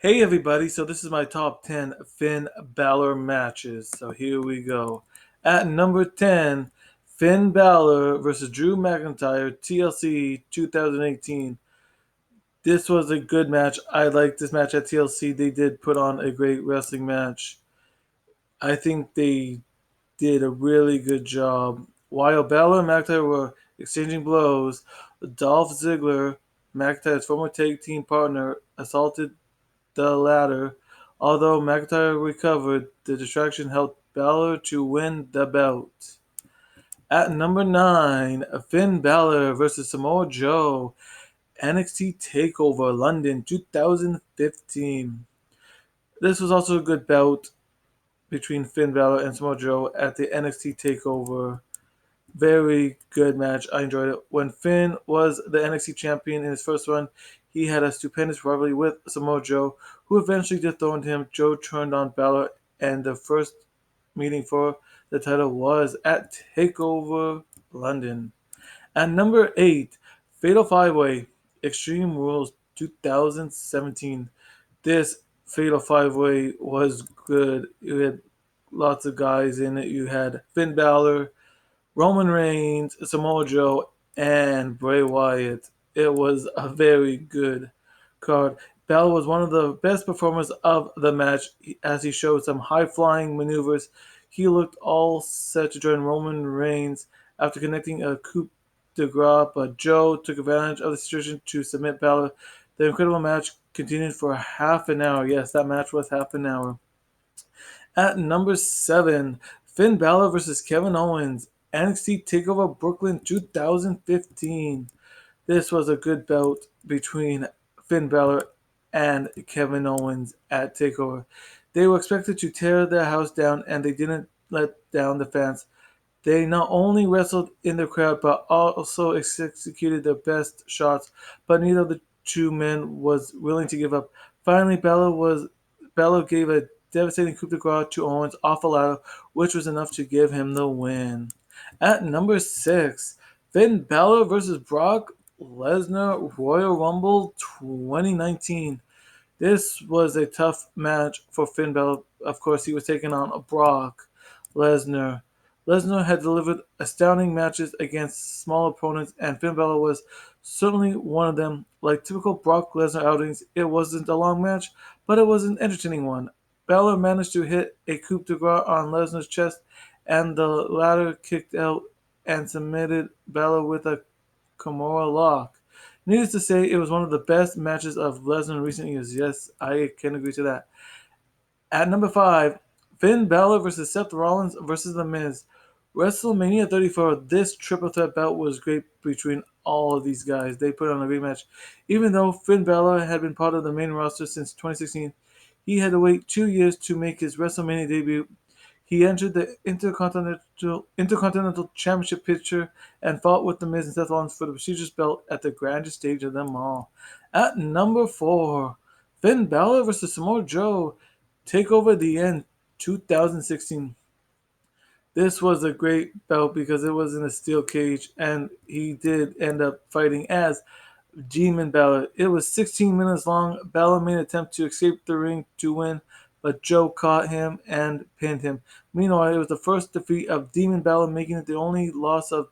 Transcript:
Hey everybody, so this is my top 10 Finn Balor matches. So here we go. At number 10, Finn Balor versus Drew McIntyre, TLC 2018. This was a good match. I liked this match at TLC. They did put on a great wrestling match. I think they did a really good job. While Balor and McIntyre were exchanging blows, Dolph Ziggler, McIntyre's former tag team partner, assaulted the latter. Although McIntyre recovered, the distraction helped Balor to win the belt. At number 9, Finn Balor versus Samoa Joe, NXT Takeover London 2015. This was also a good bout between Finn Balor and Samoa Joe at the NXT Takeover. Very good match. I enjoyed it. When Finn was the NXT champion in his first run, he had a stupendous rivalry with Samoa Joe, who eventually dethroned him. Joe turned on Balor, and the first meeting for the title was at Takeover London. At number 8, Fatal 5-Way Extreme Rules 2017. This Fatal 5-Way was good. You had lots of guys in it. You had Finn Balor, Roman Reigns, Samoa Joe, and Bray Wyatt. It was a very good card. Balor was one of the best performers of the match as he showed some high flying maneuvers. He looked all set to join Roman Reigns after connecting a coup de grace, but Joe took advantage of the situation to submit Balor. The incredible match continued for half an hour. Yes, that match was half an hour. At number 7, Finn Balor versus Kevin Owens, NXT Takeover Brooklyn 2015. This was a good bout between Finn Balor and Kevin Owens at Takeover. They were expected to tear their house down, and they didn't let down the fans. They not only wrestled in the crowd, but also executed their best shots, but neither of the two men was willing to give up. Finally, Balor gave a devastating coup de grace to Owens off a ladder, which was enough to give him the win. At number 6, Finn Balor versus Brock Lesnar Royal Rumble 2019. This was a tough match for Finn Balor. Of course, he was taking on Brock Lesnar. Lesnar had delivered astounding matches against small opponents, and Finn Balor was certainly one of them. Like typical Brock Lesnar outings, it wasn't a long match, but it was an entertaining one. Balor managed to hit a coup de grace on Lesnar's chest, and the latter kicked out and submitted Balor with a Kimura lock. Needless to say, it was one of the best matches of Lesnar in recent years. Yes, I can agree to that. At number 5, Finn Balor versus Seth Rollins versus The Miz. WrestleMania 34, this triple threat bout was great between all of these guys. They put on a great match. Even though Finn Balor had been part of the main roster since 2016, he had to wait 2 years to make his WrestleMania debut. He entered the Intercontinental Championship picture and fought with The Miz and Seth Rollins for the prestigious belt at the grandest stage of them all. At number 4, Finn Balor versus Samoa Joe. Takeover the End 2016. This was a great bout because it was in a steel cage, and he did end up fighting as Demon Balor. It was 16 minutes long. Balor made an attempt to escape the ring to win, but Joe caught him and pinned him. Meanwhile, it was the first defeat of Demon Balor, making it the only loss of